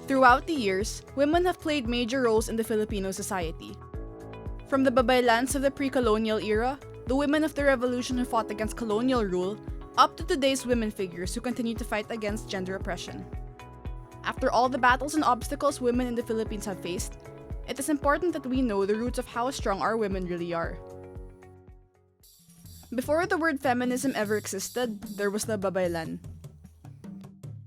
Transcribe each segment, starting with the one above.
Throughout the years, women have played major roles in the Filipino society. From the babaylans of the pre-colonial era, the women of the revolution who fought against colonial rule, up to today's women figures who continue to fight against gender oppression. After all the battles and obstacles women in the Philippines have faced, it is important that we know the roots of how strong our women really are. Before the word feminism ever existed, there was the babaylan.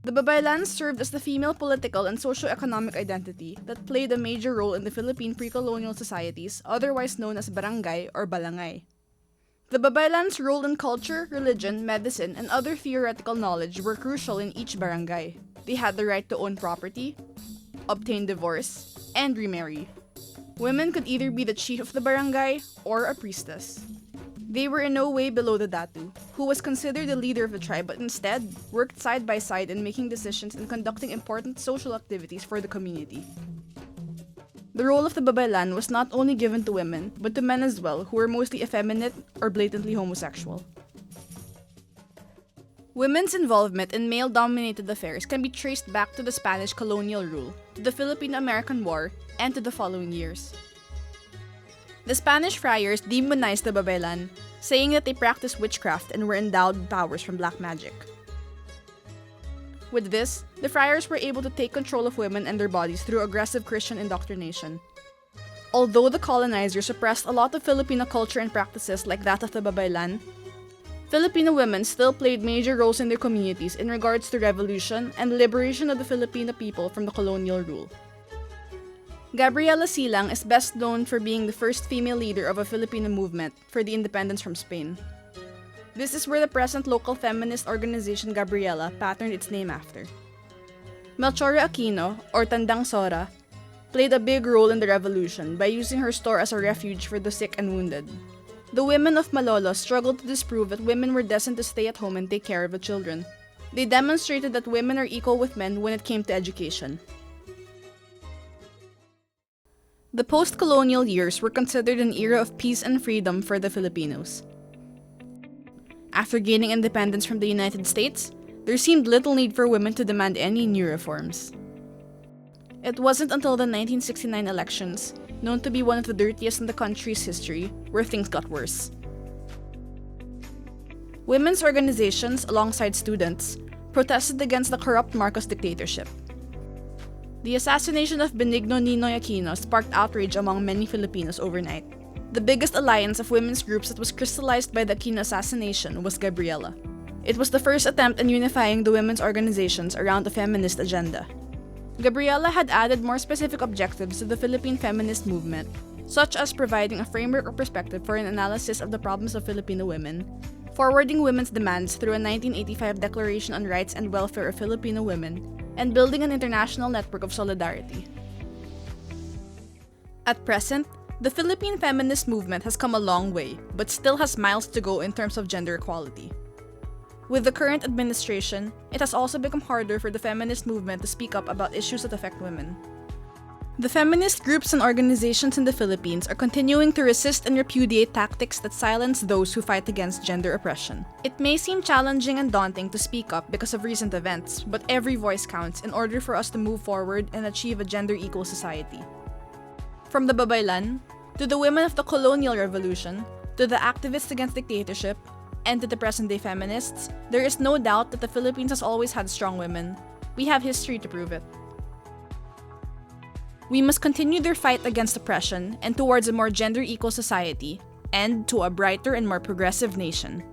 The babaylans served as the female political and socio-economic identity that played a major role in the Philippine pre-colonial societies, otherwise known as barangay or balangay. The babaylans' role in culture, religion, medicine, and other theoretical knowledge were crucial in each barangay. They had the right to own property, obtain divorce, and remarry. Women could either be the chief of the barangay or a priestess. They were in no way below the datu, who was considered the leader of the tribe but instead worked side by side in making decisions and conducting important social activities for the community. The role of the babaylan was not only given to women, but to men as well, who were mostly effeminate or blatantly homosexual. Women's involvement in male-dominated affairs can be traced back to the Spanish colonial rule, to the Philippine-American War, and to the following years. The Spanish friars demonized the babaylan, saying that they practiced witchcraft and were endowed with powers from black magic. With this, the friars were able to take control of women and their bodies through aggressive Christian indoctrination. Although the colonizers suppressed a lot of Filipino culture and practices like that of the babaylan, Filipino women still played major roles in their communities in regards to revolution and liberation of the Filipino people from the colonial rule. Gabriela Silang is best known for being the first female leader of a Filipino movement for the independence from Spain. This is where the present local feminist organization Gabriela patterned its name after. Melchora Aquino, or Tandang Sora, played a big role in the revolution by using her store as a refuge for the sick and wounded. The women of Malolos struggled to disprove that women were destined to stay at home and take care of the children. They demonstrated that women are equal with men when it came to education. The post-colonial years were considered an era of peace and freedom for the Filipinos. After gaining independence from the United States, there seemed little need for women to demand any new reforms. It wasn't until the 1969 elections, known to be one of the dirtiest in the country's history, where things got worse. Women's organizations, alongside students, protested against the corrupt Marcos dictatorship. The assassination of Benigno Ninoy Aquino sparked outrage among many Filipinos overnight. The biggest alliance of women's groups that was crystallized by the Aquino assassination was Gabriela. It was the first attempt in unifying the women's organizations around a feminist agenda. Gabriela had added more specific objectives to the Philippine feminist movement, such as providing a framework or perspective for an analysis of the problems of Filipino women, forwarding women's demands through a 1985 Declaration on Rights and Welfare of Filipino Women, and building an international network of solidarity. At present, the Philippine feminist movement has come a long way, but still has miles to go in terms of gender equality. With the current administration, it has also become harder for the feminist movement to speak up about issues that affect women. The feminist groups and organizations in the Philippines are continuing to resist and repudiate tactics that silence those who fight against gender oppression. It may seem challenging and daunting to speak up because of recent events, but every voice counts in order for us to move forward and achieve a gender-equal society. From the babaylan, to the women of the colonial revolution, to the activists against dictatorship, and to the present-day feminists, there is no doubt that the Philippines has always had strong women. We have history to prove it. We must continue their fight against oppression and towards a more gender-equal society, and to a brighter and more progressive nation.